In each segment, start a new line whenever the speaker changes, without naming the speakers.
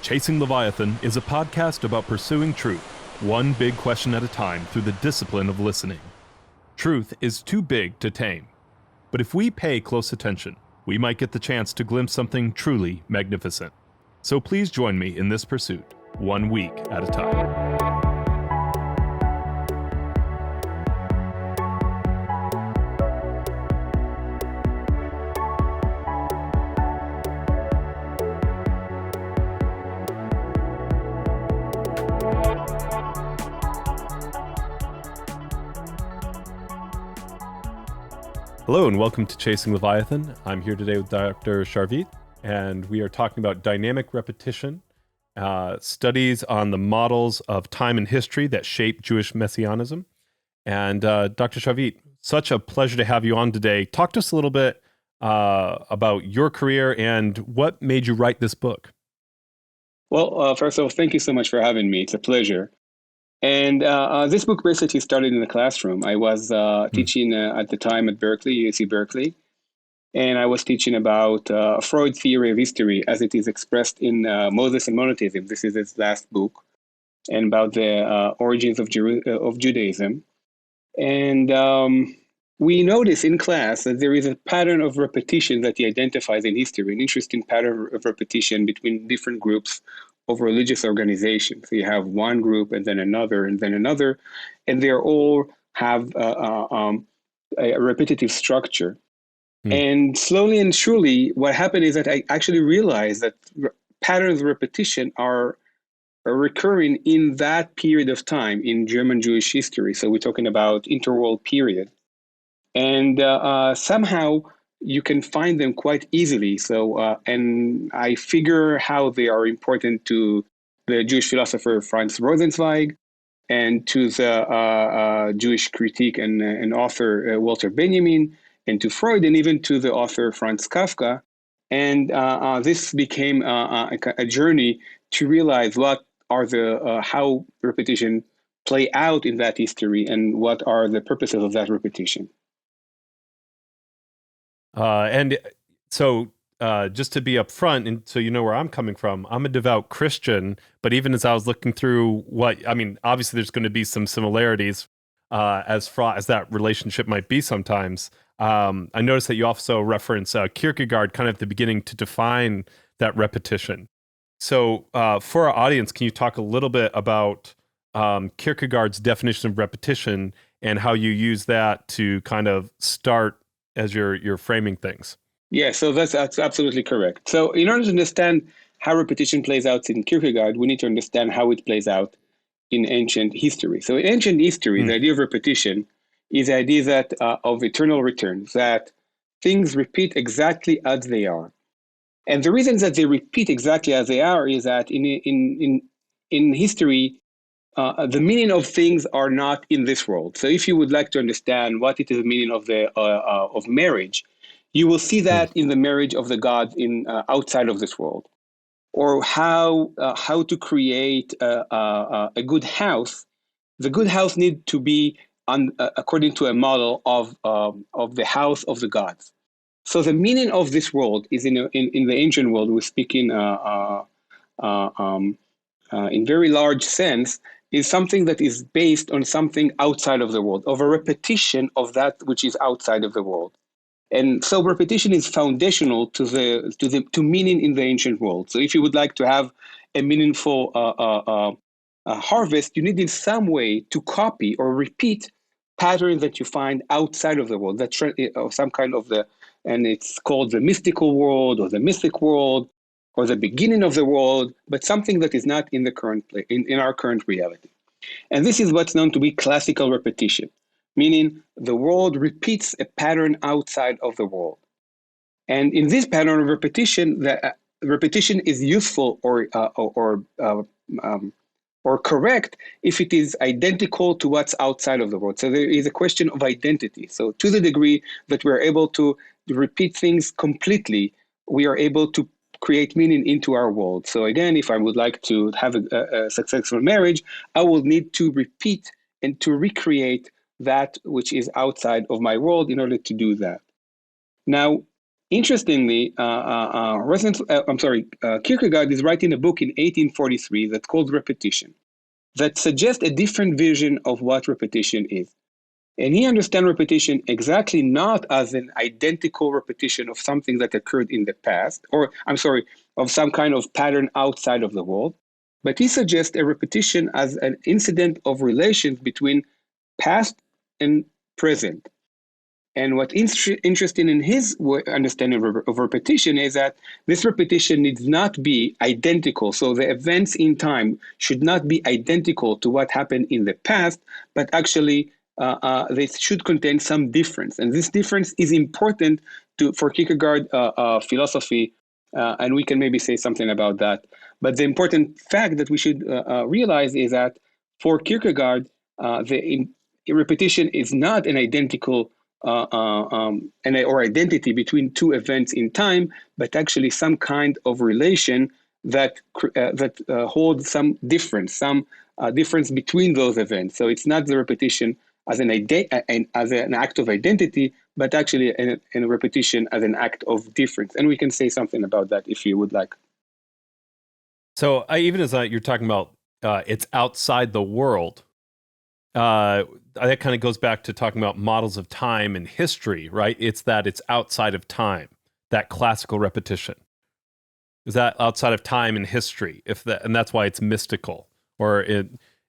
Chasing Leviathan is a podcast about pursuing truth, one big question at a time through the discipline of listening. Truth is too big to tame, but if we pay close attention, we might get the chance to glimpse something truly magnificent. So please join me in this pursuit, 1 week at a time. Hello and welcome to Chasing Leviathan. I'm here today with Dr. Sharvit, and we are talking about dynamic repetition, studies on the models of time and history that shape Jewish messianism. And Dr. Sharvit, such a pleasure to have you on today. Talk to us a little bit about your career and what made you write this book.
Well, first of all, thank you so much for having me. It's a pleasure. And this book basically started in the classroom. I was teaching at the time at Berkeley, UC Berkeley, and I was teaching about Freud's theory of history as it is expressed in Moses and Monotheism. This is his last book, and about the origins of Judaism. And we notice in class that there is a pattern of repetition that he identifies in history, an interesting pattern of repetition between different groups of religious organizations. So you have one group and then another, and they all have a repetitive structure. And slowly and surely, what happened is that I actually realized that patterns of repetition are recurring in that period of time in German Jewish history. So we're talking about interwar period. And somehow you can find them quite easily. So, and I figure how they are important to the Jewish philosopher Franz Rosenzweig and to the Jewish critique and author Walter Benjamin, and to Freud, and even to the author Franz Kafka. And this became a journey to realize what are how repetition play out in that history and what are the purposes of that repetition.
And so just to be upfront, and so you know where I'm coming from, I'm a devout Christian, but even as I was looking through obviously there's going to be some similarities as fraught as that relationship might be sometimes. I noticed that you also reference Kierkegaard kind of at the beginning to define that repetition. So for our audience, can you talk a little bit about Kierkegaard's definition of repetition and how you use that to kind of start as you're framing things?
Yeah, so that's absolutely correct. So in order to understand how repetition plays out in Kierkegaard, we need to understand how it plays out in ancient history. So in ancient history, the idea of repetition is the idea that of eternal return, that things repeat exactly as they are. And the reason that they repeat exactly as they are is that in history, the meaning of things are not in this world. So if you would like to understand what it is the meaning of of marriage, you will see that in the marriage of the gods in outside of this world, or how to create a good house. The good house needs to be according to a model of the house of the gods. So the meaning of this world is in the ancient world. We speak in very large sense, is something that is based on something outside of the world, of a repetition of that which is outside of the world. And so repetition is foundational to meaning in the ancient world. So if you would like to have a meaningful harvest, you need in some way to copy or repeat patterns that you find outside of the world, or some kind of and it's called the mystical world or the mystic world, or the beginning of the world, but something that is not in the current in our current reality. And this is what's known to be classical repetition, meaning the world repeats a pattern outside of the world. And in this pattern of repetition, the repetition is useful or correct if it is identical to what's outside of the world. So there is a question of identity. So to the degree that we're able to repeat things completely, we are able to create meaning into our world. So again, if I would like to have a successful marriage, I will need to repeat and to recreate that which is outside of my world in order to do that. Now, Interestingly, Kierkegaard is writing a book in 1843 that's called Repetition, that suggests a different vision of what repetition is. And he understands repetition exactly not as an identical repetition of something that occurred in the past, or of some kind of pattern outside of the world, but he suggests a repetition as an incident of relations between past and present. And what's interesting in his understanding of repetition is that this repetition needs not be identical. So the events in time should not be identical to what happened in the past, but actually they should contain some difference. And this difference is important for Kierkegaard philosophy, and we can maybe say something about that. But the important fact that we should realize is that for Kierkegaard, the repetition is not an identical or identity between two events in time, but actually some kind of relation that holds some difference, difference between those events. So it's not the repetition as an act of identity, but actually a repetition as an act of difference. And we can say something about that if you would like.
So even as you're talking about it's outside the world, that kind of goes back to talking about models of time and history, right? It's outside of time, that classical repetition. Is that outside of time and history? And that's why it's mystical, or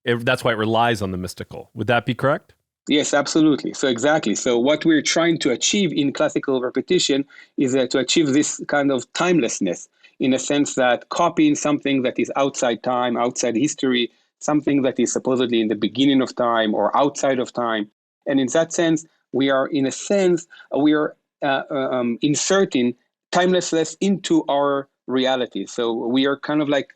that's why it relies on the mystical. Would that be correct?
Yes, absolutely. So exactly. So what we're trying to achieve in classical repetition is to achieve this kind of timelessness, in a sense that copying something that is outside time, outside history, something that is supposedly in the beginning of time or outside of time. And in that sense, we are inserting timelessness into our reality. So we are kind of like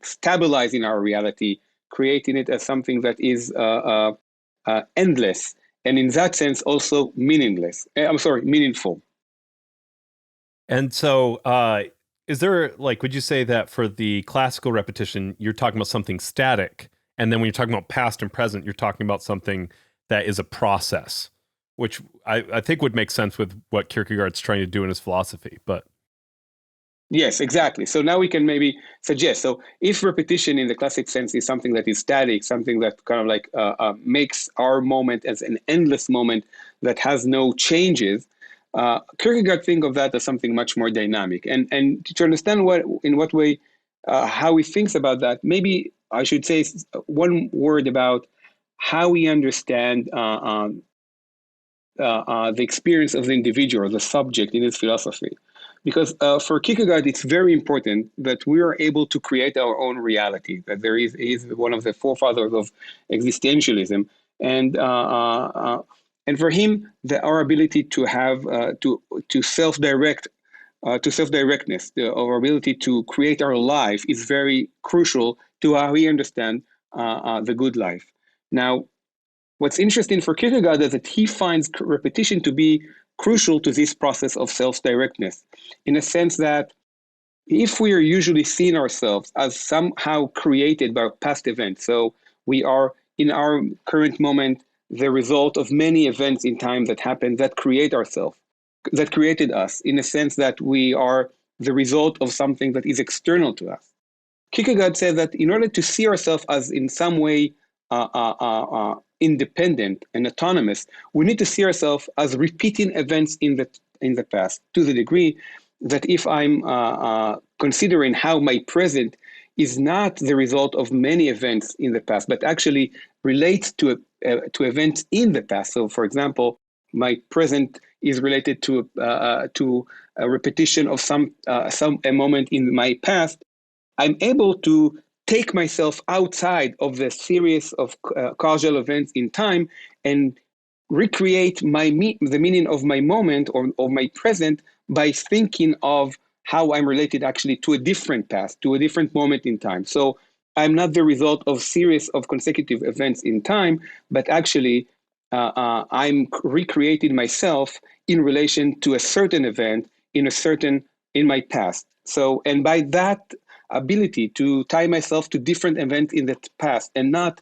stabilizing our reality, creating it as something that is endless, and in that sense also meaningful.
And so is there, would you say that for the classical repetition, you're talking about something static, and then when you're talking about past and present, you're talking about something that is a process, which I think would make sense with what Kierkegaard's trying to do in his philosophy, but...
Yes, exactly. So now we can maybe suggest, so if repetition in the classic sense is something that is static, something that kind of like makes our moment as an endless moment that has no changes, Kierkegaard think of that as something much more dynamic. And to understand how he thinks about that, maybe I should say one word about how we understand the experience of the individual, the subject in his philosophy. Because for Kierkegaard, it's very important that we are able to create our own reality, that he's one of the forefathers of existentialism. And for him, our ability to have to self-direct, to self-directness, our ability to create our life is very crucial to how we understand the good life. Now, what's interesting for Kierkegaard is that he finds repetition to be crucial to this process of self-directness, in a sense that if we are usually seeing ourselves as somehow created by past events, so we are in our current moment the result of many events in time that happened that created us, in a sense that we are the result of something that is external to us. Kierkegaard said that in order to see ourselves as in some way independent and autonomous, we need to see ourselves as repeating events in the past, to the degree that if I'm considering how my present is not the result of many events in the past, but actually relates to events in the past. So, for example, my present is related to a repetition of a moment in my past. I'm able to take myself outside of the series of causal events in time and recreate the meaning of my moment or of my present by thinking of how I'm related actually to a different past, to a different moment in time. So I'm not the result of series of consecutive events in time, but actually I'm recreating myself in relation to a certain event in my past. So, and by that ability to tie myself to different events in the past and not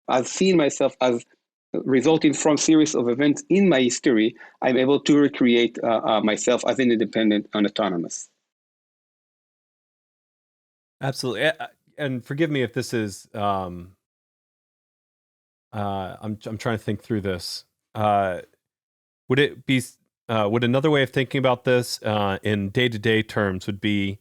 as seeing myself as resulting from series of events in my history, I'm able to recreate myself as an independent and autonomous.
Absolutely. And forgive me if this is I'm trying to think through this. Would it be would another way of thinking about this in day-to-day terms would be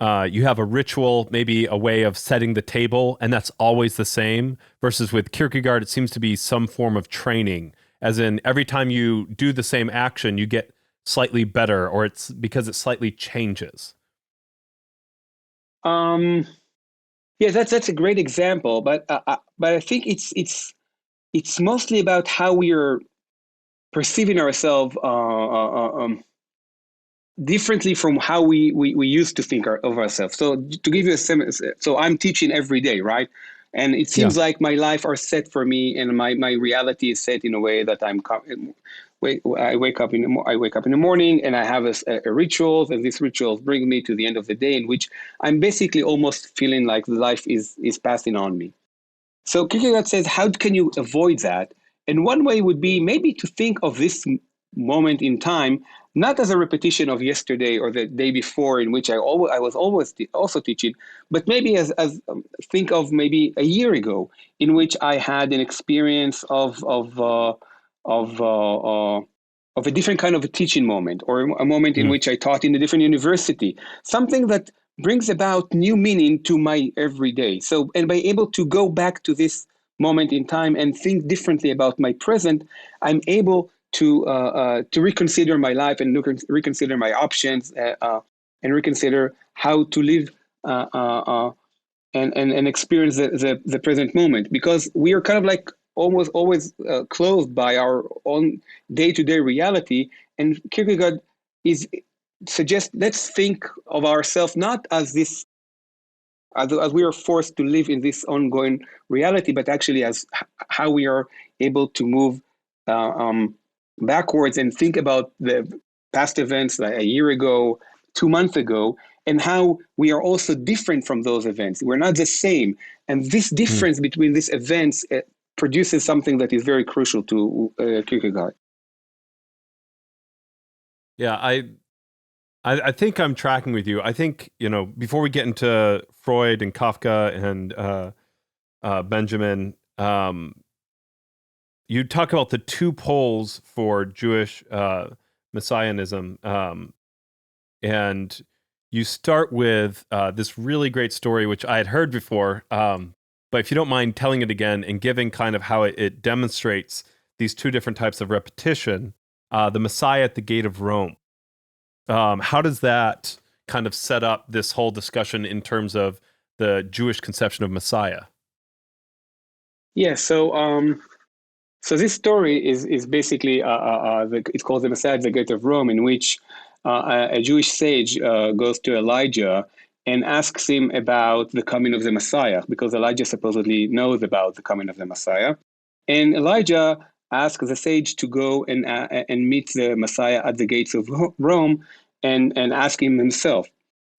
you have a ritual, maybe a way of setting the table, and that's always the same, versus with Kierkegaard, it seems to be some form of training, as in every time you do the same action, you get slightly better, or it's because it slightly changes.
Yeah, that's a great example, but I think it's mostly about how we are perceiving ourselves differently from how we used to think of ourselves. So to give you a sentence, so I'm teaching every day, right? And it seems like my life are set for me, and my reality is set in a way that I wake up in the morning, and I have a rituals, and these rituals bring me to the end of the day, in which I'm basically almost feeling like life is passing on me. So Kierkegaard says, how can you avoid that? And one way would be maybe to think of this moment in time not as a repetition of yesterday or the day before, in which I was always also teaching, but maybe as think of maybe a year ago, in which I had an experience of a different kind of a teaching moment, or a moment in which I taught in a different university, something that brings about new meaning to my everyday. So, and by able to go back to this moment in time and think differently about my present, I'm able to reconsider my life and reconsider my options and reconsider how to live and experience the present moment, because we are kind of like almost always clothed by our own day-to-day reality. And Kierkegaard is suggests, let's think of ourselves not as this as we are forced to live in this ongoing reality, but actually as how we are able to move backwards and think about the past events like a year ago, 2 months ago, and how we are also different from those events. We're not the same. And this difference between these events produces something that is very crucial to Kierkegaard.
Yeah, I think I'm tracking with you. I think, before we get into Freud and Kafka and Benjamin, you talk about the two poles for Jewish messianism, and you start with this really great story, which I had heard before, but if you don't mind telling it again and giving kind of how it demonstrates these two different types of repetition, the Messiah at the gate of Rome. How does that kind of set up this whole discussion in terms of the Jewish conception of Messiah?
Yeah, so this story is basically it's called the Messiah at the Gate of Rome, in which a Jewish sage goes to Elijah and asks him about the coming of the Messiah, because Elijah supposedly knows about the coming of the Messiah. And Elijah asks the sage to go and meet the Messiah at the gates of Rome and ask him himself.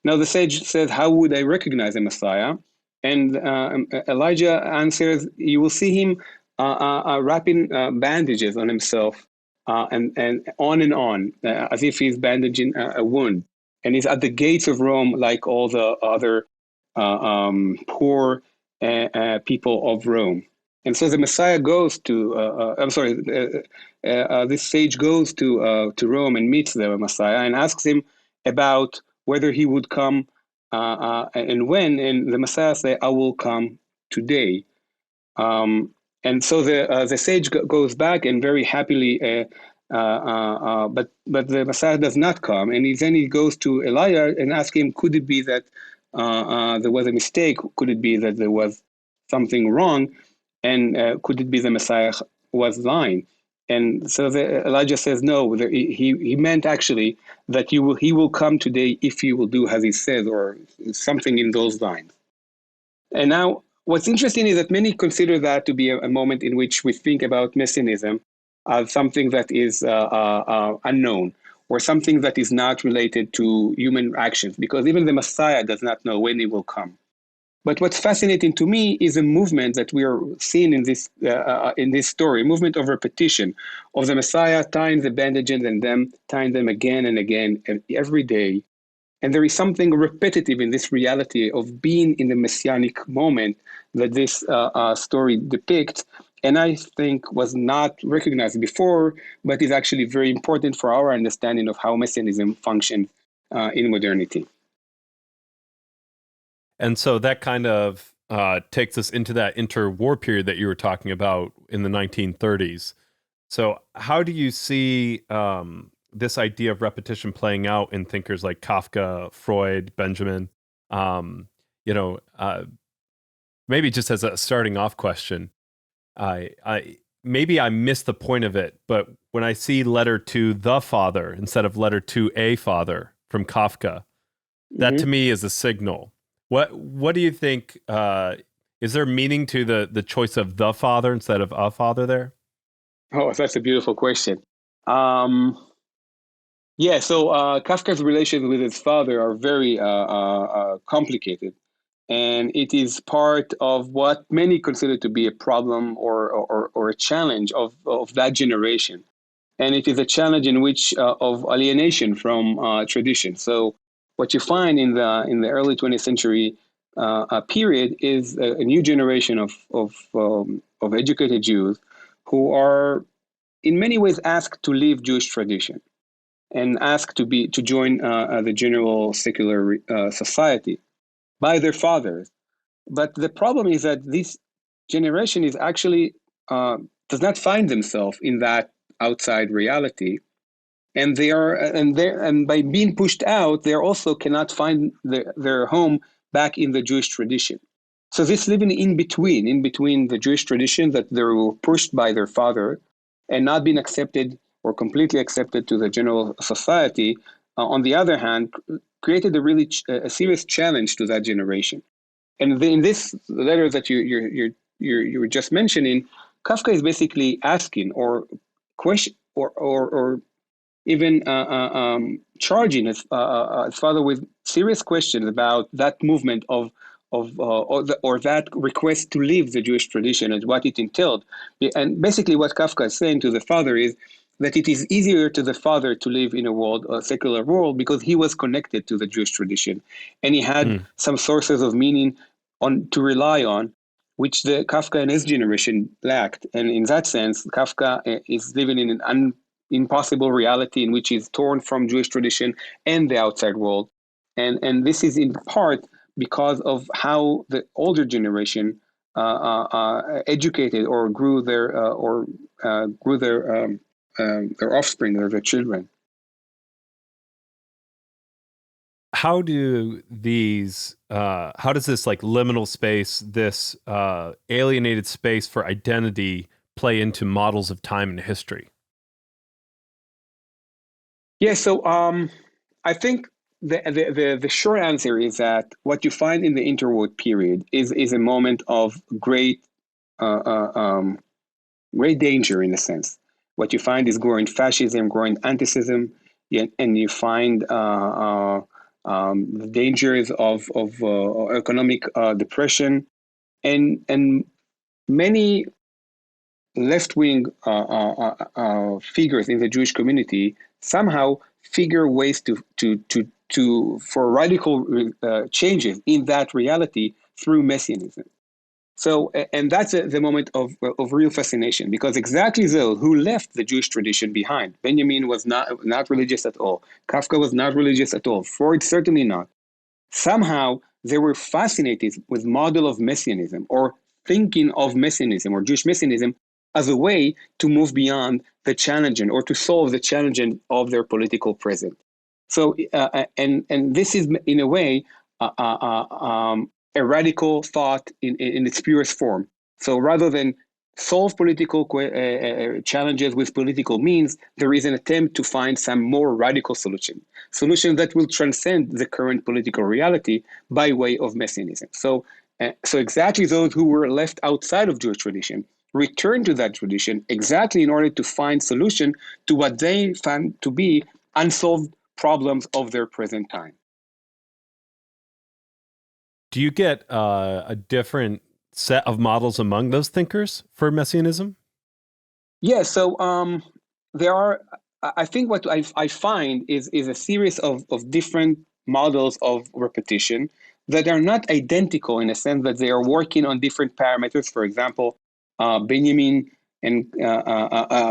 Now the sage says, how would I recognize the Messiah? And Elijah answers, you will see him wrapping bandages on himself and on, as if he's bandaging a wound. And he's at the gates of Rome like all the other poor people of Rome. And so the Messiah goes to, this sage goes to Rome and meets the Messiah and asks him about whether he would come and when. And the Messiah says, I will come today. And so the sage goes back and very happily, but the Messiah does not come. And then he goes to Elijah and asks him, could it be that there was a mistake? Could it be that there was something wrong? And could it be the Messiah was lying? And so Elijah says, no, he meant actually that he will come today if you will do as he says, or something in those lines. And now what's interesting is that many consider that to be a moment in which we think about Messianism as something that is unknown, or something that is not related to human actions, because even the Messiah does not know when he will come. But what's fascinating to me is a movement that we are seeing in this story, a movement of repetition of the Messiah tying the bandages and them tying them again and again every day. And there is something repetitive in this reality of being in the messianic moment that this story depicts, and I think was not recognized before, but is actually very important for our understanding of how messianism functions in modernity.
And so that kind of takes us into that interwar period that you were talking about in the 1930s. So how do you see this idea of repetition playing out in thinkers like Kafka, Freud, Benjamin? You know, maybe just as a starting off question, maybe I missed the point of it, but when I see letter to the father instead of letter to a father from Kafka, that to me is a signal. What do you think? Is there meaning to the choice of the father instead of a father there?
Oh, that's a beautiful question. Yeah, so Kafka's relations with his father are very complicated, and it is part of what many consider to be a problem or a challenge of that generation. And it is a challenge in which of alienation from tradition. So what you find in the early 20th century period is a new generation of educated Jews who are in many ways asked to leave Jewish tradition and asked to join the general secular society by their fathers. But the problem is that this generation is actually does not find themselves in that outside reality, and and by being pushed out, they also cannot find their home back in the Jewish tradition. So this living in between the Jewish tradition that they were pushed by their father and not being accepted or completely accepted to the general society, on the other hand, created a serious challenge to that generation. And in this letter that you were just mentioning, Kafka is basically asking or question or even charging his father with serious questions about that movement or that request to leave the Jewish tradition and what it entailed. And basically, what Kafka is saying to the father is that it is easier to the father to live in a secular world, because he was connected to the Jewish tradition, and he had some sources of meaning to rely on, which the Kafka and his generation lacked. And in that sense, Kafka is living in an impossible reality in which he's torn from Jewish tradition and the outside world. And this is in part because of how the older generation educated or grew their offspring or their children.
How do how does this like liminal space, this alienated space for identity, play into models of time and history?
Yeah, so I think the short answer is that what you find in the interwar period is a moment of great great danger, in a sense. What you find is growing fascism, growing anti-Semitism, and you find the dangers of economic depression, and many left-wing figures in the Jewish community somehow figure ways for radical changes in that reality through messianism. So, and that's the moment of real fascination, because exactly those who left the Jewish tradition behind, Benjamin was not religious at all, Kafka was not religious at all, Freud certainly not. Somehow they were fascinated with model of messianism, or thinking of messianism or Jewish messianism as a way to move beyond the challenging or to solve the challenging of their political present. So, and this is in a way a radical thought in its purest form. So rather than solve political challenges with political means, there is an attempt to find some more radical solution that will transcend the current political reality by way of messianism. So exactly those who were left outside of Jewish tradition return to that tradition exactly in order to find solution to what they found to be unsolved problems of their present time.
Do you get a different set of models among those thinkers for messianism?
Yeah, so there are, I think what I find is a series of different models of repetition that are not identical in a sense that they are working on different parameters. For example, Benjamin and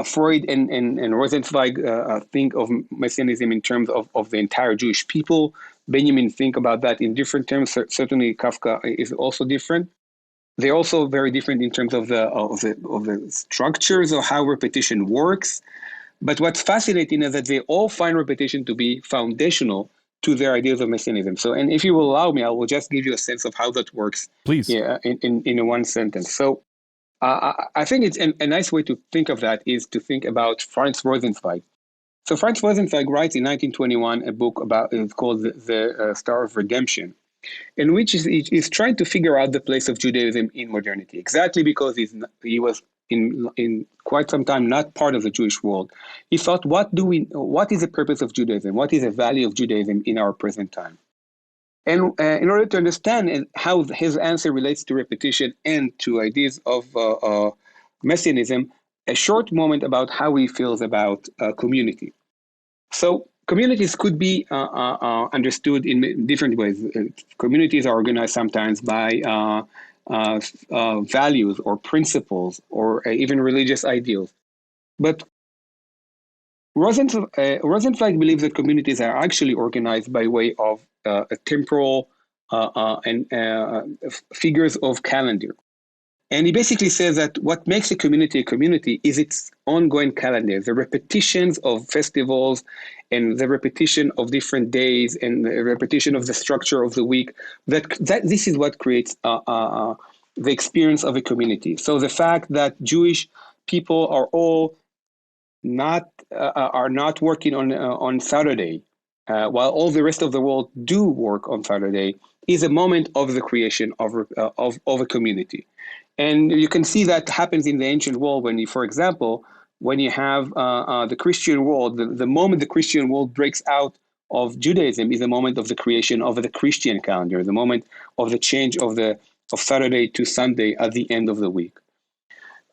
Freud and Rosenzweig think of messianism in terms of the entire Jewish people. Benjamin think about that in different terms. Certainly, Kafka is also different. They're also very different in terms of the structures of how repetition works. But what's fascinating is that they all find repetition to be foundational to their ideas of messianism. So, and if you will allow me, I will just give you a sense of how that works.
Please.
Yeah, in a one sentence. So, I think it's a nice way to think of that is to think about Franz Rosenzweig. So Franz Rosenzweig writes in 1921 a book about it's called the Star of Redemption, in which he's trying to figure out the place of Judaism in modernity, exactly because he was in quite some time not part of the Jewish world. He thought, what is the purpose of Judaism? What is the value of Judaism in our present time? And in order to understand how his answer relates to repetition and to ideas of messianism, a short moment about how he feels about community. So communities could be understood in different ways. Communities are organized sometimes by values or principles or even religious ideals. But Rosenzweig believes that communities are actually organized by way of a temporal and figures of calendar. And he basically says that what makes a community is its ongoing calendar, the repetitions of festivals and the repetition of different days and the repetition of the structure of the week. That this is what creates the experience of a community. So the fact that Jewish people are all not working on Saturday, while all the rest of the world do work on Saturday, is a moment of the creation of a community. And you can see that happens in the ancient world when you, for example, when you have the Christian world, the moment the Christian world breaks out of Judaism is the moment of the creation of the Christian calendar, the moment of the change of Saturday to Sunday at the end of the week.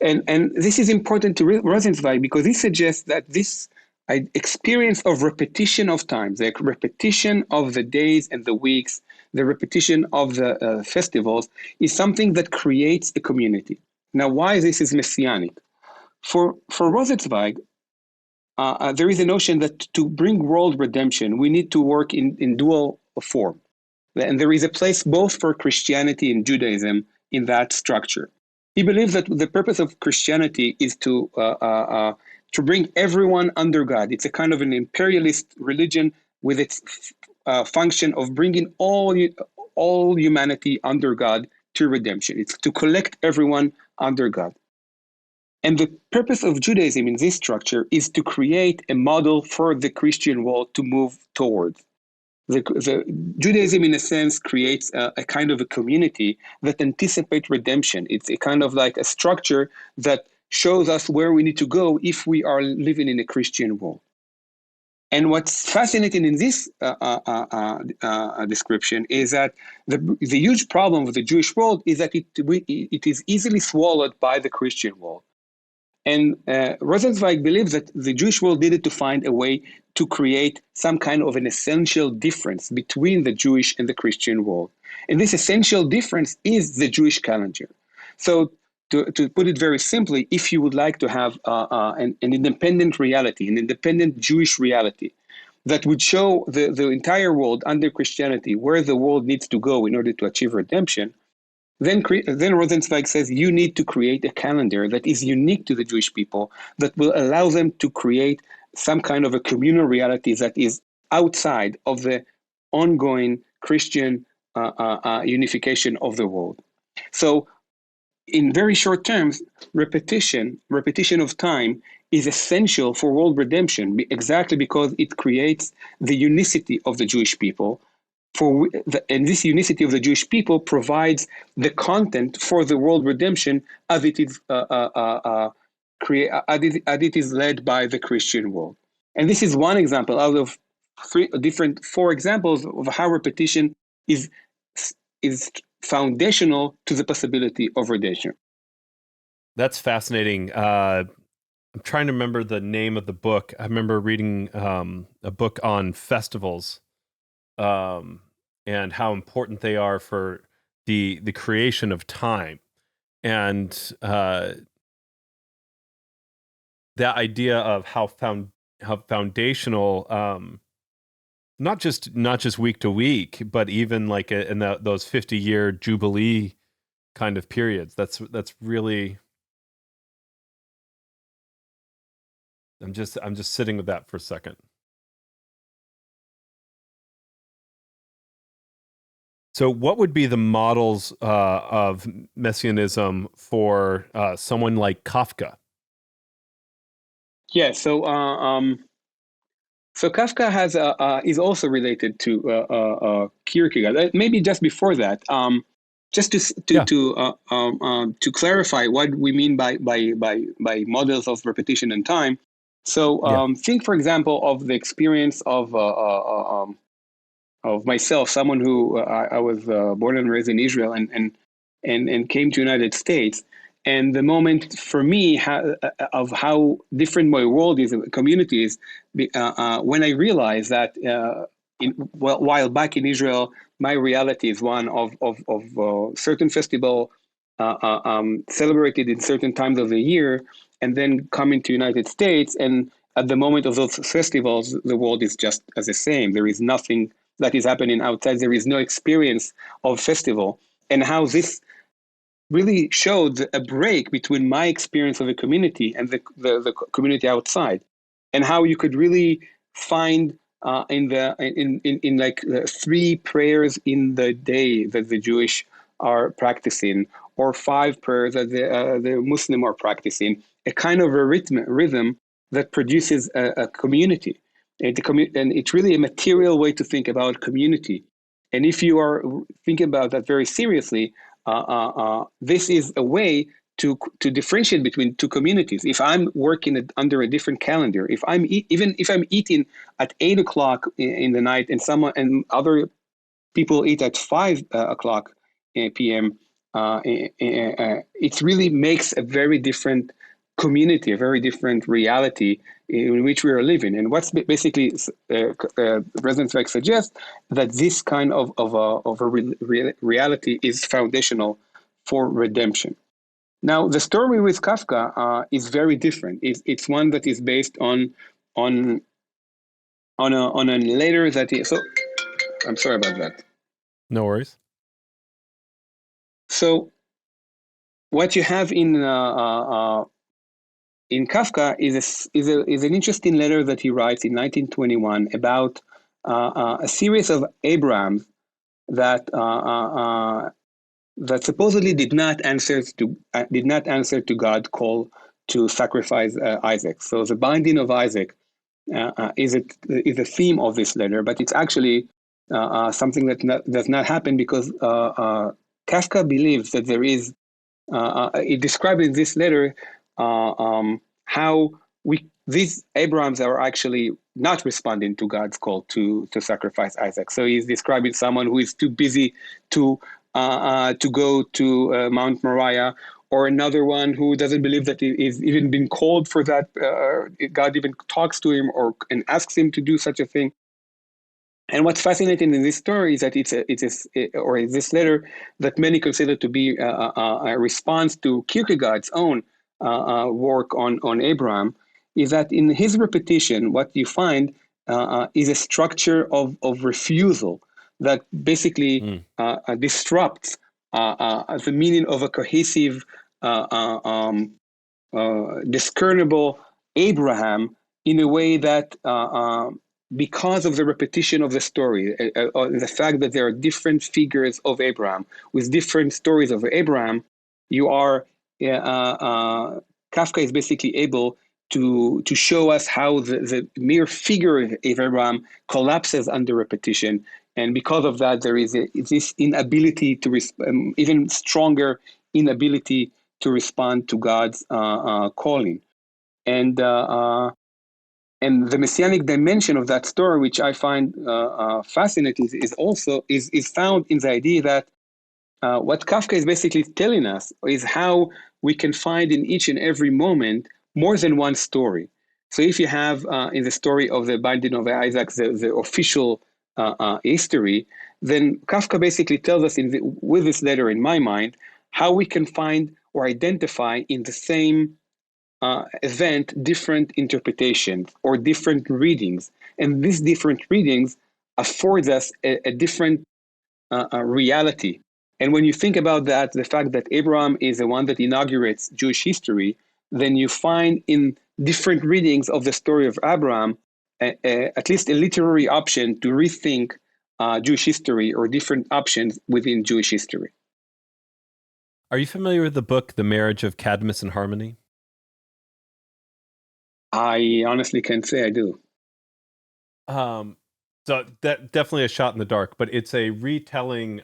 And this is important to Rosenzweig because he suggests that this experience of repetition of times, the repetition of the days and the weeks, the repetition of the festivals, is something that creates a community. Now, why this is messianic? For Rosenzweig, there is a notion that to bring world redemption, we need to work in dual form. And there is a place both for Christianity and Judaism in that structure. He believes that the purpose of Christianity is to bring everyone under God. It's a kind of an imperialist religion with its function of bringing all humanity under God to redemption. It's to collect everyone under God. And the purpose of Judaism in this structure is to create a model for the Christian world to move towards. The Judaism, in a sense, creates a kind of a community that anticipates redemption. It's a kind of like a structure that shows us where we need to go if we are living in a Christian world. And what's fascinating in this description is that the huge problem of the Jewish world is that it is easily swallowed by the Christian world. And Rosenzweig believes that the Jewish world needed to find a way to create some kind of an essential difference between the Jewish and the Christian world. And this essential difference is the Jewish calendar. So to put it very simply, if you would like to have an independent reality, an independent Jewish reality, that would show the entire world under Christianity where the world needs to go in order to achieve redemption, then Rosenzweig says you need to create a calendar that is unique to the Jewish people, that will allow them to create some kind of a communal reality that is outside of the ongoing Christian unification of the world. So in very short terms, repetition of time is essential for world redemption, exactly because it creates the unicity of the Jewish people. And this unicity of the Jewish people provides the content for the world redemption as it is led by the Christian world. And this is one example out of four examples of how repetition is is foundational to the possibility of redemption.
That's fascinating. I'm trying to remember the name of the book. I remember reading a book on festivals and how important they are for the creation of time, and that idea of how foundational, not just week to week, but even like in those 50-year jubilee kind of periods. That's really. I'm just sitting with that for a second. So, what would be the models of messianism for someone like Kafka?
Yeah, so Kafka has is also related to Kierkegaard. Maybe just before that, just to clarify what we mean by models of repetition and time. So think, for example, of the experience of myself, someone who I was born and raised in Israel and came to United States. And the moment for me of how different my world is, community is, when I realized that while back in Israel, my reality is one of certain festival celebrated in certain times of the year, and then coming to United States, and at the moment of those festivals, the world is just as the same. There is nothing that is happening outside. There is no experience of festival, and how this really showed a break between my experience of a community and the community outside, and how you could really find in like three prayers in the day that the Jewish are practicing, or five prayers that the Muslim are practicing, a kind of a rhythm that produces a community. And it's really a material way to think about community. And if you are thinking about that very seriously, this is a way to differentiate between two communities. If I'm working under a different calendar, even if I'm eating at 8 o'clock in the night, and other people eat at 5 o'clock p.m., it really makes a very different community, a very different reality in which we are living. And what's basically President Zweig suggests, that this kind of a reality is foundational for redemption. Now, the story with Kafka is very different. It's one that is based on a letter that he. So, I'm sorry about that.
No worries.
So, what you have in Kafka is an interesting letter that he writes in 1921 about a series of Abrahams that that supposedly did not answer to God's call to sacrifice Isaac. So the binding of Isaac is a theme of this letter, but it's actually something that does not happen, because Kafka believes that there is. It describes in this letter how these Abrahams are actually not responding to God's call to sacrifice Isaac. So he's describing someone who is too busy to go to Mount Moriah, or another one who doesn't believe that he is even been called for that. God even talks to him and asks him to do such a thing. And what's fascinating in this story is that or this letter that many consider to be a response to Kierkegaard's own work on Abraham, is that in his repetition, what you find is a structure of refusal that basically disrupts the meaning of a cohesive, discernible Abraham, in a way that because of the repetition of the story, the fact that there are different figures of Abraham with different stories of Abraham, you are Kafka is basically able to show us how the mere figure of Abraham collapses under repetition, and because of that, there is this inability to even stronger inability to respond to God's calling, and the messianic dimension of that story, which I find fascinating, is found in the idea that what Kafka is basically telling us is how we can find in each and every moment more than one story. So if you have in the story of the Binding of Isaac, the official history, then Kafka basically tells us with this letter in my mind, how we can find or identify in the same event different interpretations or different readings. And these different readings affords us a different reality. And when you think about that, the fact that Abraham is the one that inaugurates Jewish history, then you find in different readings of the story of Abraham, at least a literary option to rethink Jewish history or different options within Jewish history.
Are you familiar with the book, The Marriage of Cadmus and Harmony?
I honestly can't say I do.
So that definitely a shot in the dark, but it's a retelling.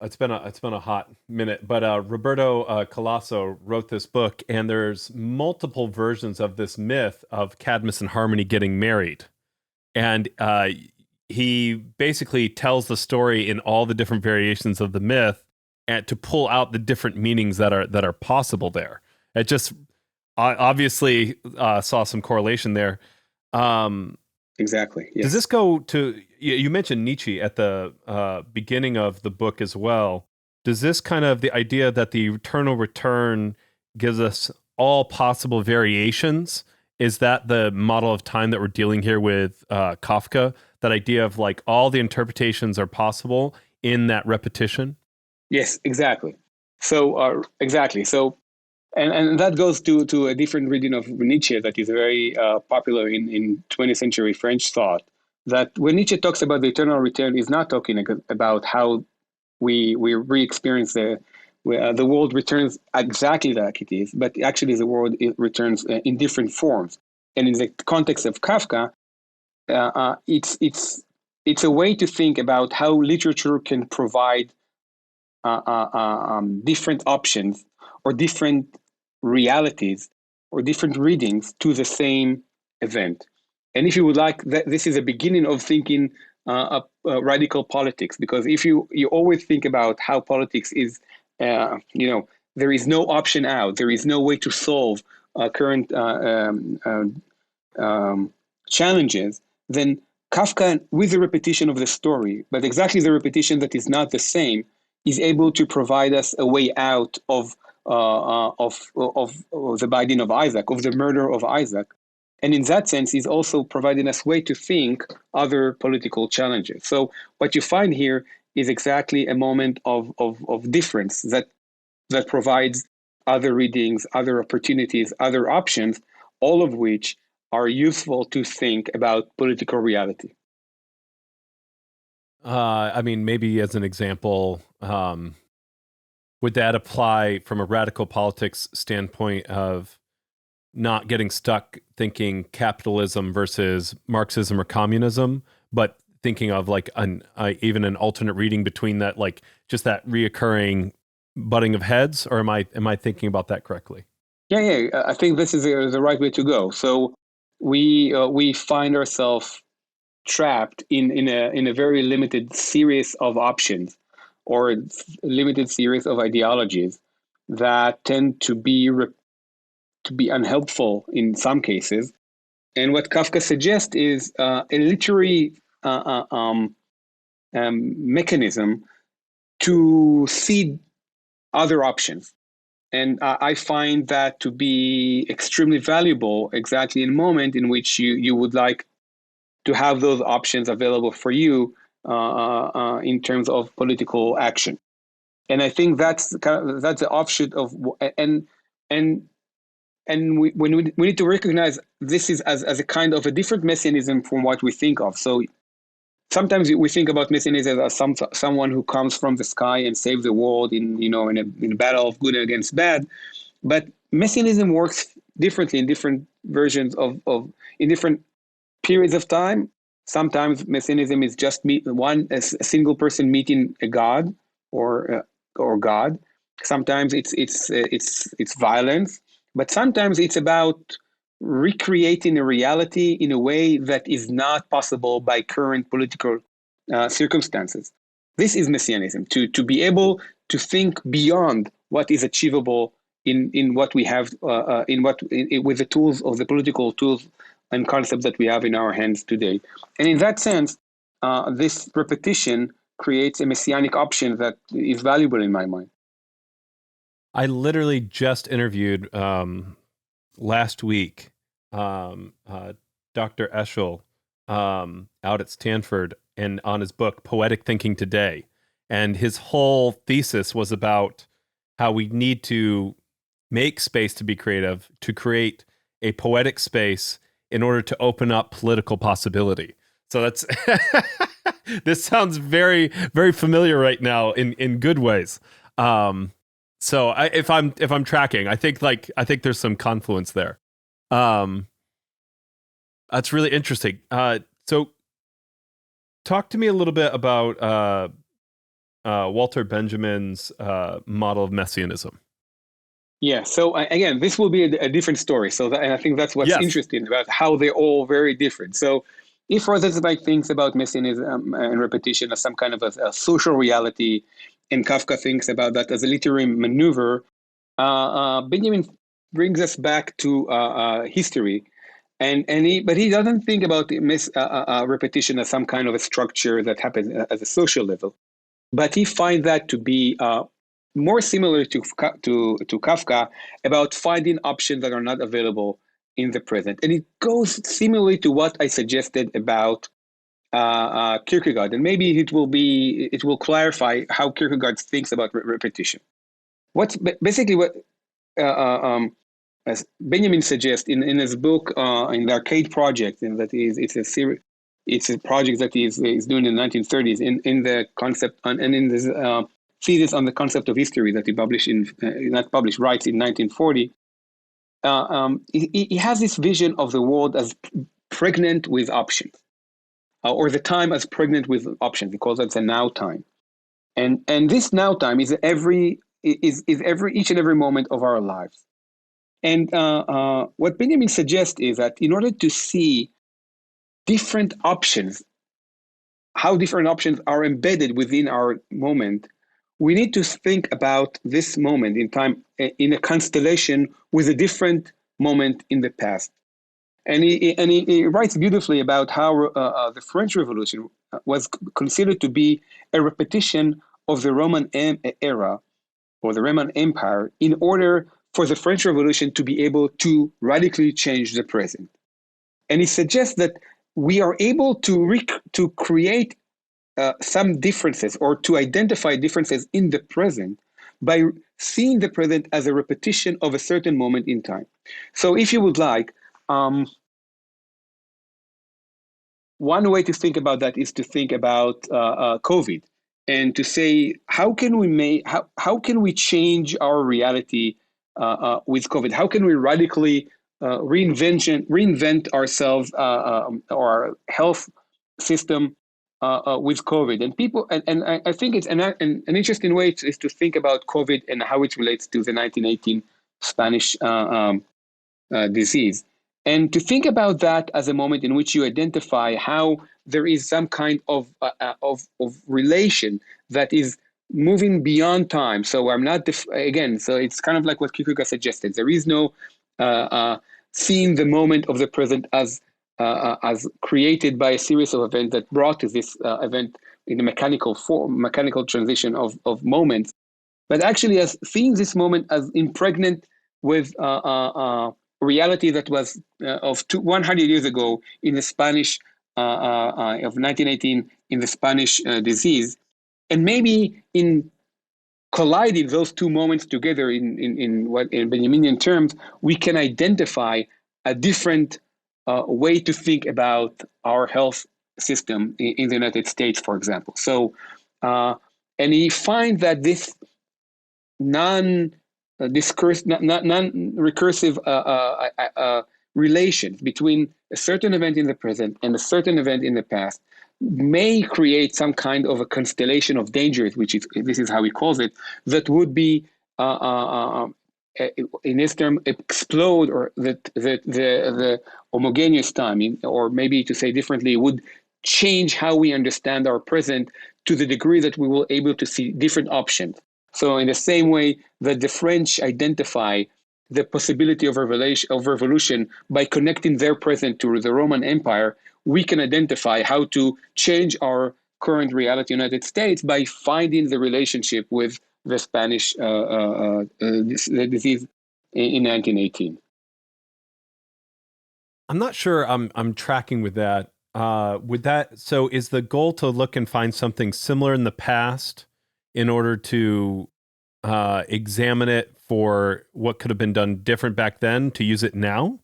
It's been a hot minute, but Roberto Colasso wrote this book, and there's multiple versions of this myth of Cadmus and Harmony getting married, and he basically tells the story in all the different variations of the myth, and to pull out the different meanings that are possible there. It just obviously saw some correlation there.
Exactly. Yes.
Does this go to, you mentioned Nietzsche at the beginning of the book as well. Does this kind of, the idea that the eternal return gives us all possible variations, is that the model of time that we're dealing here with Kafka? That idea of like all the interpretations are possible in that repetition?
Yes, exactly. So exactly. So and that goes to a different reading of Nietzsche that is very popular in 20th century French thought, that when Nietzsche talks about the eternal return, he's not talking about how we re-experience the world returns exactly like it is, but actually the world returns in different forms. And in the context of Kafka, it's a way to think about how literature can provide different options or different realities or different readings to the same event. And if you would like, this is a beginning of thinking radical politics, because if you always think about how politics is, there is no option out, there is no way to solve current challenges, then Kafka, with the repetition of the story, but exactly the repetition that is not the same, is able to provide us a way out of the binding of Isaac, of the murder of Isaac. And in that sense, he's also providing us way to think other political challenges. So what you find here is exactly a moment of difference that provides other readings, other opportunities, other options, all of which are useful to think about political reality.
I mean, maybe as an example, would that apply from a radical politics standpoint of not getting stuck thinking capitalism versus Marxism or communism, but thinking of like even an alternate reading between that, like just that reoccurring butting of heads? Or am I thinking about that correctly?
Yeah. I think this is the right way to go. So we find ourselves trapped in a very limited series of options or limited series of ideologies that tend to be unhelpful in some cases. And what Kafka suggests is a literary mechanism to see other options. And I find that to be extremely valuable exactly in a moment in which you would like to have those options available for you in terms of political action. And I think that's the offshoot of we need to recognize this is as a kind of a different messianism from what we think of. So sometimes we think about messianism as someone who comes from the sky and saves the world in a battle of good against bad, but messianism works differently in different versions of in different periods of time. Sometimes messianism is just a single person meeting a god or God. Sometimes it's violence, but sometimes it's about recreating a reality in a way that is not possible by current political circumstances. This is messianism, to be able to think beyond what is achievable in what we have with the tools of the political tools and concepts that we have in our hands today. And in that sense, this repetition creates a messianic option that is valuable in my mind.
I literally just interviewed last week Dr. Eshel out at Stanford, and on his book Poetic Thinking Today, and his whole thesis was about how we need to make space to be creative, to create a poetic space in order to open up political possibility. So that's this sounds very, very familiar right now in good ways. So if I'm tracking, I think there's some confluence there. That's really interesting. So talk to me a little bit about Walter Benjamin's model of messianism.
Yeah. So again, this will be a different story. So and I think that's what's interesting about how they're all very different. So if Rosenzweig thinks about messianism and repetition as some kind of a social reality, and Kafka thinks about that as a literary maneuver, Benjamin brings us back to history. But he doesn't think about repetition as some kind of a structure that happens at a social level. But he finds that to be more similar to Kafka, about finding options that are not available in the present. And it goes similarly to what I suggested about Kierkegaard. And maybe it will clarify how Kierkegaard thinks about repetition. What's basically what as Benjamin suggests in his book, in the Arcade Project, and that is it's a project that is doing in the 1930s in the concept and in this thesis on the concept of history that he published writes in 1940. He has this vision of the world as pregnant with options, or the time as pregnant with options. He calls it the now time, and this now time is each and every moment of our lives. And what Benjamin suggests is that in order to see different options, how different options are embedded within our moment, we need to think about this moment in time in a constellation with a different moment in the past. And he writes beautifully about how the French Revolution was considered to be a repetition of the Roman era or the Roman Empire in order for the French Revolution to be able to radically change the present. And he suggests that we are able to create some differences or to identify differences in the present by seeing the present as a repetition of a certain moment in time. So if you would like, one way to think about that is to think about COVID and to say, how can we change our reality with COVID? How can we radically reinvent ourselves or our health system with COVID? And people, and I think it's an interesting way is to think about COVID and how it relates to the 1918 Spanish disease. And to think about that as a moment in which you identify how there is some kind of relation that is moving beyond time. So I'm not again. So it's kind of like what Kierkegaard suggested. There is no seeing the moment of the present as created by a series of events that brought to this event in a mechanical transition of moments, but actually as seeing this moment as impregnant with reality that was of 100 years ago in the Spanish of 1918 in the Spanish disease, and maybe in colliding those two moments together in Benjaminian terms, we can identify a different way to think about our health system in the United States, for example. So, and he finds that this non-recursive relations between a certain event in the present and a certain event in the past may create some kind of a constellation of dangers, this is how he calls it, that would be in his term explode, or the homogeneous time, or maybe to say differently, would change how we understand our present to the degree that we will able to see different options. So in the same way that the French identify the possibility of revolution by connecting their present to the Roman Empire, we can identify how to change our current reality in the United States by finding the relationship with the Spanish disease in 1918.
I'm not sure I'm tracking with that. So is the goal to look and find something similar in the past in order to examine it for what could have been done different back then to use it now?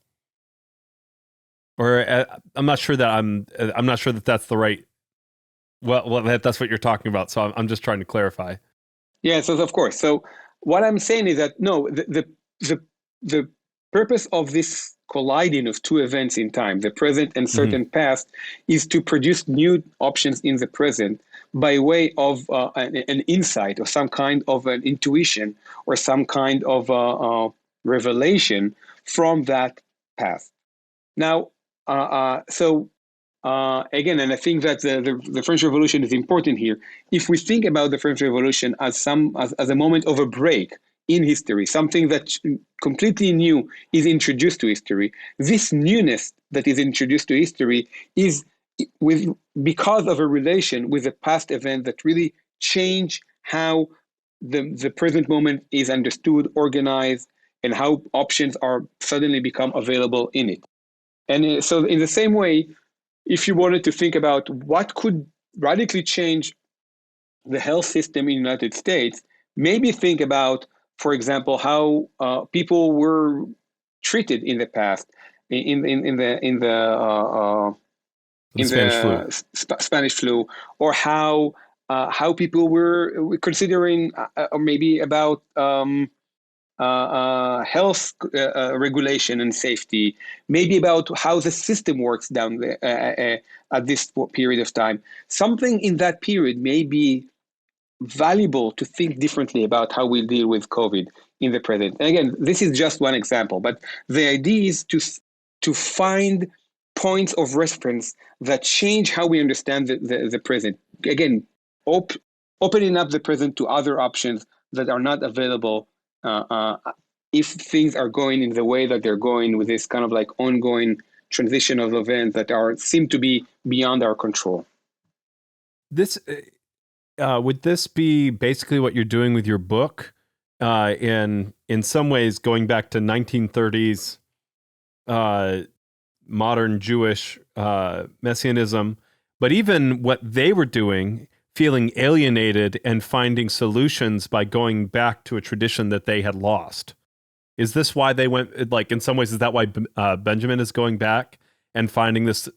Or I'm not sure that that's the right. Well, that's what you're talking about. So I'm just trying to clarify.
Yes, of course. So what I'm saying is that no, the purpose of this colliding of two events in time, the present and certain past, is to produce new options in the present by way of an insight or some kind of an intuition or some kind of revelation from that past. Now, again, and I think that the French Revolution is important here. If we think about the French Revolution as a moment of a break in history, something that completely new is introduced to history, this newness that is introduced to history is because of a relation with a past event that really change how the present moment is understood, organized, and how options are suddenly become available in it. And so in the same way, if you wanted to think about what could radically change the health system in the United States, maybe think about, for example, how people were treated in the past in the Spanish flu, or how people were considering, or maybe about health regulation and safety, maybe about how the system works down there at this period of time. Something in that period may be valuable to think differently about how we deal with COVID in the present. And again, this is just one example, but the idea is to find points of reference that change how we understand the present. Again, opening up the present to other options that are not available if things are going in the way that they're going, with this kind of like ongoing transition of events that seem to be beyond our control.
This would this be basically what you're doing with your book? In some ways, going back to 1930s modern Jewish messianism, but even what they were doing, feeling alienated and finding solutions by going back to a tradition that they had lost. Is this why they went, like, in some ways, is that why Benjamin is going back and finding this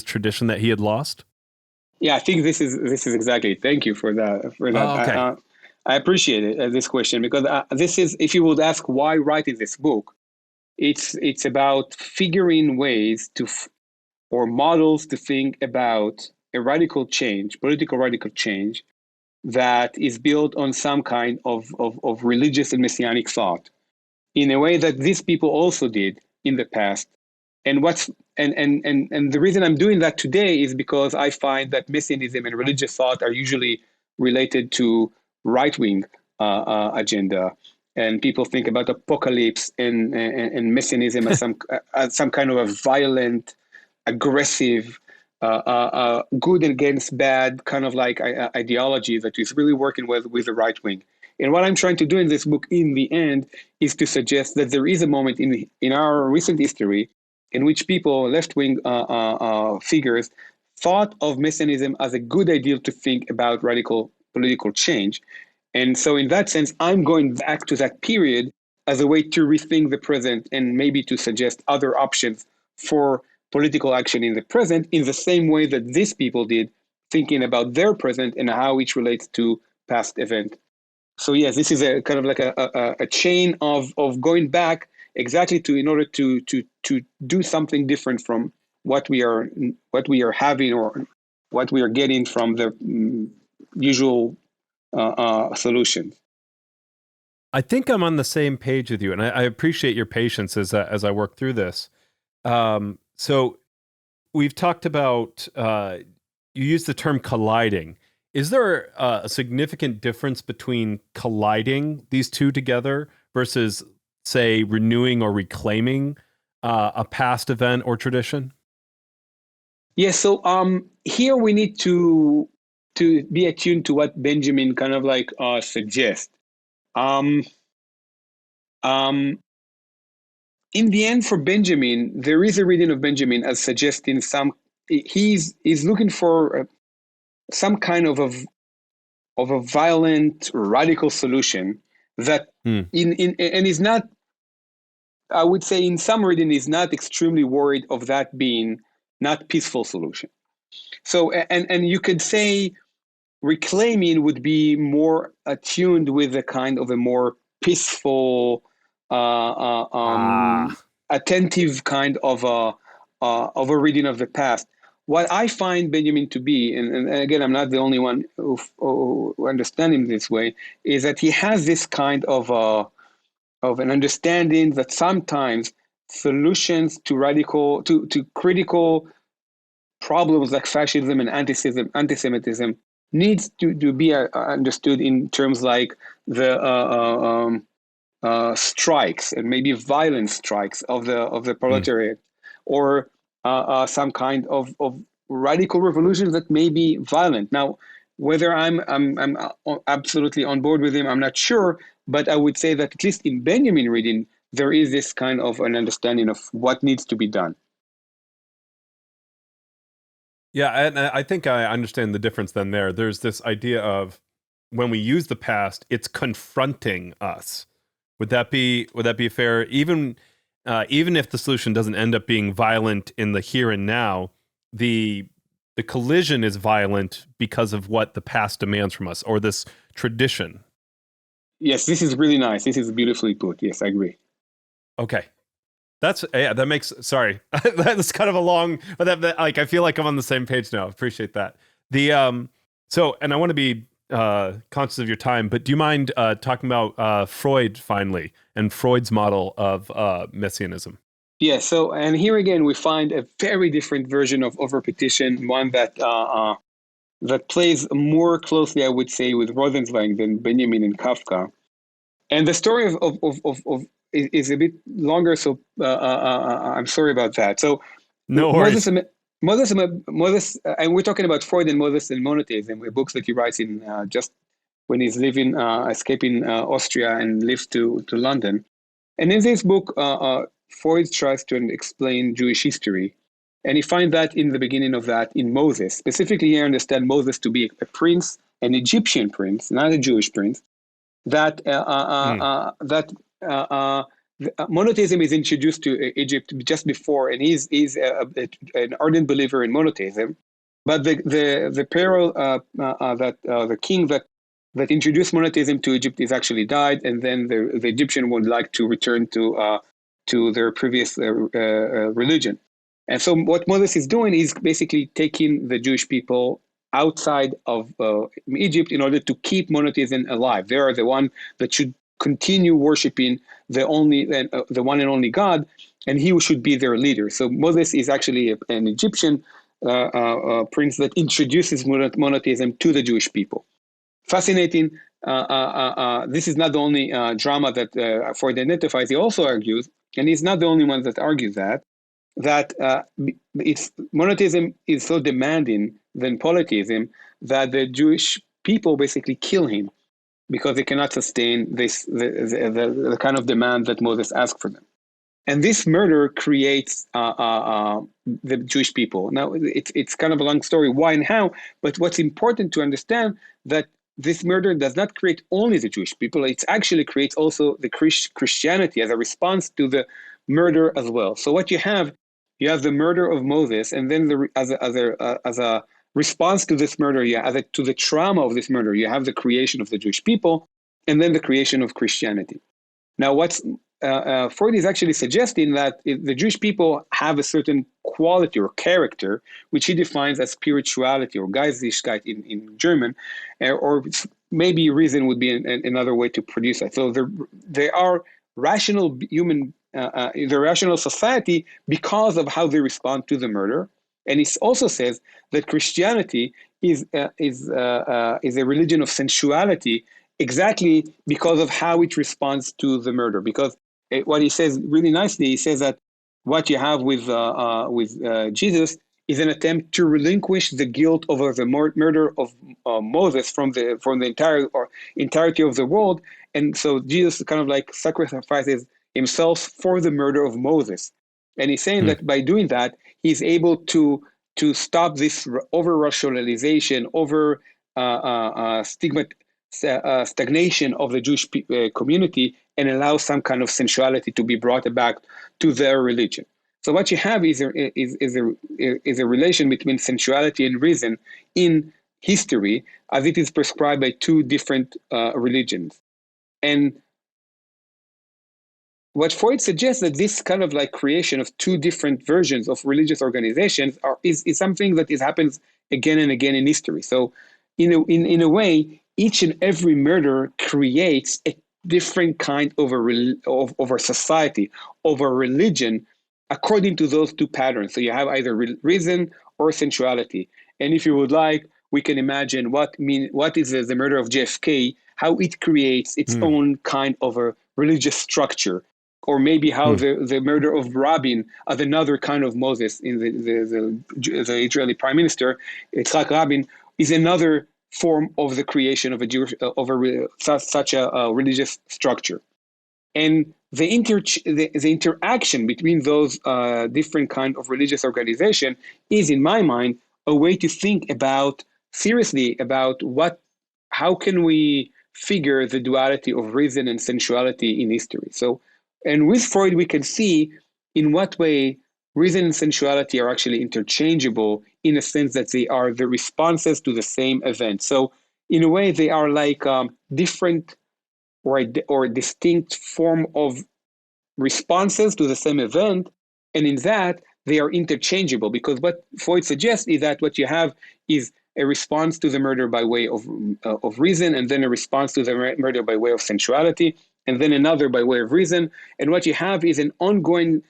tradition that he had lost?
Yeah, I think this is exactly. Thank you for that.
Oh, okay.
I appreciate it, this question, because this is, if you would ask why writing this book, it's about figuring ways or models to think about a radical change, political radical change, that is built on some kind of religious and messianic thought, in a way that these people also did in the past. And the reason I'm doing that today is because I find that messianism and religious thought are usually related to right-wing agenda, and people think about apocalypse and messianism as some kind of a violent, aggressive, good against bad kind of like ideology that is really working with the right wing. And what I'm trying to do in this book, in the end, is to suggest that there is a moment in our recent history in which people, left-wing figures, thought of messianism as a good idea to think about radical political change. And so in that sense, I'm going back to that period as a way to rethink the present and maybe to suggest other options for political action in the present, in the same way that these people did, thinking about their present and how it relates to past event. So yes, this is a kind of like a chain of going back exactly in order to do something different from what we are having or what we are getting from the usual solutions.
I think I'm on the same page with you, and I appreciate your patience as I work through this. So we've talked about, you use the term colliding, Is there a significant difference between colliding these two together versus, say, renewing or reclaiming a past event or tradition?
Yes, so here we need to be attuned to what Benjamin kind of like suggests. Um, um, in the end, for Benjamin, there is a reading of Benjamin as suggesting he's looking for some kind of a violent radical solution that
Hmm.
in and is not, I would say, in some reading is not extremely worried of that being not peaceful solution. So and you could say reclaiming would be more attuned with a kind of a more peaceful, uh, uh, um,
Ah,
attentive kind of a reading of the past. What I find Benjamin to be, and again, I'm not the only one who understand him this way, is that he has this kind of an understanding that sometimes solutions to to critical problems like fascism and anti-Semitism needs to be understood in terms like the strikes and maybe violent strikes of the
hmm.
proletariat, or some kind of radical revolution that may be violent. Now, whether I'm absolutely on board with him, I'm not sure, but I would say that at least in Benjamin reading, there is this kind of an understanding of what needs to be done.
Yeah, and I think I understand the difference then there. There's this idea of when we use the past, it's confronting us. Would that be fair? Even if the solution doesn't end up being violent in the here and now, the the collision is violent because of what the past demands from us or this tradition.
Yes, this is really nice. This is beautifully put. Yes, I agree.
Okay. That's yeah, that makes sorry. That's kind of a long but that like I feel like I'm on the same page now. Appreciate that. The so and I want to be conscious of your time, but do you mind talking about Freud finally and Freud's model of messianism?
Yeah, so, and here again, we find a very different version of repetition, one that plays more closely, I would say, with Rosenzweig than Benjamin and Kafka. And the story of is a bit longer, so I'm sorry about that. So
No
Moses
worries.
and Moses, and we're talking about Freud and Moses and monotheism, books that he writes in just when he's living, escaping Austria and lives to London. And in this book, Freud tries to explain Jewish history. And he finds that in the beginning of that in Moses. Specifically, he understands Moses to be a prince, an Egyptian prince, not a Jewish prince, that
Mm,
monotheism is introduced to Egypt just before, and he's an ardent believer in monotheism. But the pharaoh that the king that introduced monotheism to Egypt is actually died, and then the Egyptian would like to return to their previous religion. And so what Moses is doing is basically taking the Jewish people outside of Egypt in order to keep monotheism alive. They are the one that should continue worshiping the one and only God, and he should be their leader. So Moses is actually an Egyptian prince that introduces monotheism to the Jewish people. Fascinating. This is not the only drama that Freud identifies. He also argues, and he's not the only one that argues that it's monotheism is so demanding than polytheism that the Jewish people basically kill him because they cannot sustain the kind of demand that Moses asked for them. And this murder creates the Jewish people. Now, it's kind of a long story, why and how, but what's important to understand that this murder does not create only the Jewish people, it actually creates also the Christianity as a response to the murder as well. So what you have the murder of Moses, and then as a response to this murder, to the trauma of this murder, you have the creation of the Jewish people, and then the creation of Christianity. Now, what's Freud is actually suggesting that the Jewish people have a certain quality or character, which he defines as spirituality or Geistlichkeit in German, or maybe reason would be another way to produce that. So they are rational human, the rational society because of how they respond to the murder. And he also says that Christianity is a religion of sensuality, exactly because of how it responds to the murder. Because what he says really nicely, he says that what you have with Jesus is an attempt to relinquish the guilt over the murder of Moses from the entirety of the world, and so Jesus kind of like sacrifices himself for the murder of Moses, and he's saying that by doing that, he's able to stop this over rationalization, over stagnation of the Jewish community, and allow some kind of sensuality to be brought back to their religion. So what you have is a relation between sensuality and reason in history, as it is prescribed by two different religions. And what Freud suggests, that this kind of like creation of two different versions of religious organizations is something that happens again and again in history. So in a way, each and every murder creates a different kind of a society, of a religion, according to those two patterns. So you have either reason or sensuality. And if you would like, we can imagine what is the murder of JFK, how it creates its own kind of a religious structure, or maybe how the murder of Rabin, as another kind of Moses in the Israeli prime minister, Yitzhak Rabin, is another form of the creation of such a religious structure. And the interaction between those different kind of religious organization is, in my mind, a way to think seriously about how can we figure the duality of reason and sensuality in history. So, and with Freud, we can see in what way reason and sensuality are actually interchangeable, in a sense that they are the responses to the same event. So in a way, they are like different or distinct form of responses to the same event. And in that, they are interchangeable, because what Freud suggests is that what you have is a response to the murder by way of reason, and then a response to the murder by way of sensuality, and then another by way of reason. And what you have is an ongoing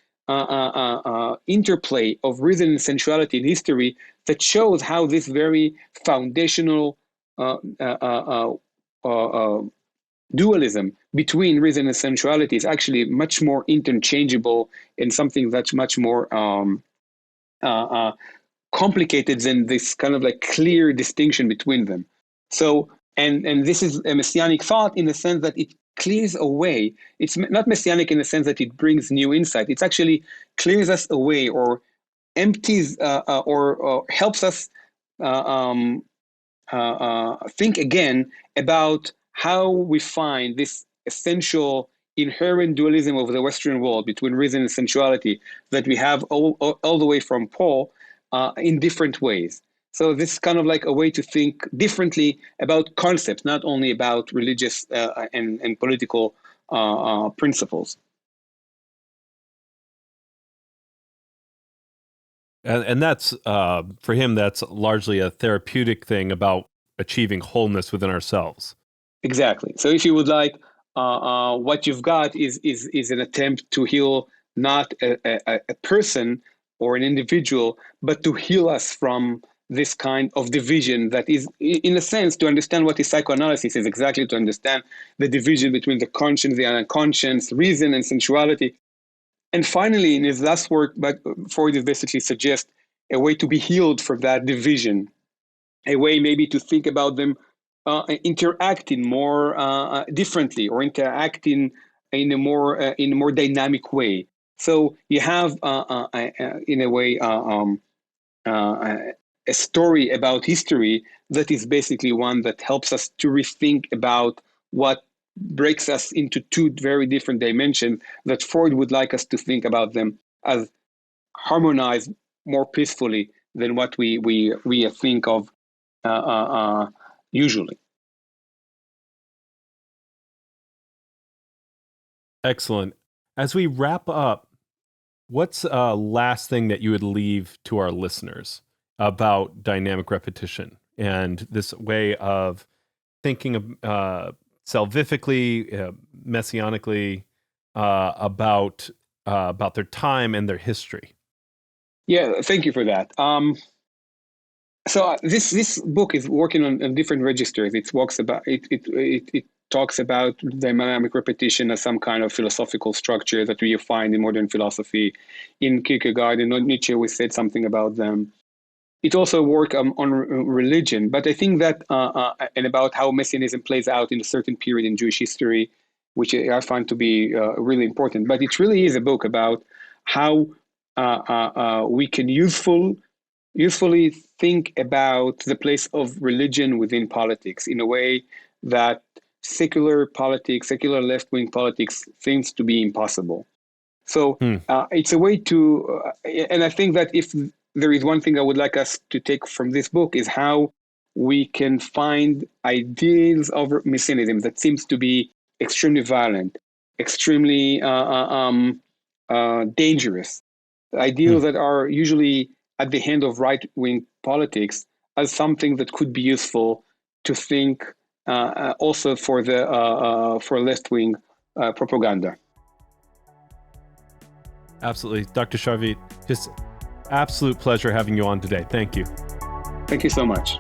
interplay of reason and sensuality in history that shows how this very foundational dualism between reason and sensuality is actually much more interchangeable, and something that's much more complicated than this kind of like clear distinction between them. So, and this is a messianic thought in the sense that it clears away. It's not messianic in the sense that it brings new insight. It's actually clears us away, or empties, or helps us think again about how we find this essential inherent dualism of the Western world between reason and sensuality that we have all the way from Paul, in different ways. So this is kind of like a way to think differently about concepts, not only about religious and political principles.
And that's, for him, that's largely a therapeutic thing about achieving wholeness within ourselves.
Exactly. So if you would like, what you've got is an attempt to heal not a person or an individual, but to heal us from this kind of division that is, in a sense, to understand what is psychoanalysis is exactly to understand the division between the conscious, the unconscious, reason and sensuality. And finally, in his last work, but Freud basically suggests a way to be healed from that division, a way maybe to think about them interacting more differently, or interacting in a more dynamic way. So you have, in a way, a story about history that is basically one that helps us to rethink about what breaks us into two very different dimensions that Freud would like us to think about them as harmonized more peacefully than what we think of usually.
Excellent. As we wrap up, what's last thing that you would leave to our listeners about dynamic repetition and this way of thinking salvifically, messianically, about their time and their history?
Yeah, thank you for that. So this book is working on different registers. It talks about dynamic repetition as some kind of philosophical structure that we find in modern philosophy. In Kierkegaard and Nietzsche, we said something about them. It also works on religion, but I think that and about how Messianism plays out in a certain period in Jewish history, which I find to be really important. But it really is a book about how we can usefully think about the place of religion within politics in a way that secular politics, secular left-wing politics seems to be impossible. So it's a way to, and I think that if there is one thing I would like us to take from this book is how we can find ideas of Messianism that seems to be extremely violent, extremely dangerous, ideals that are usually at the hand of right-wing politics as something that could be useful to think also for left-wing propaganda.
Absolutely. Dr. Sharvit, just absolute pleasure having you on today. Thank you.
Thank you so much.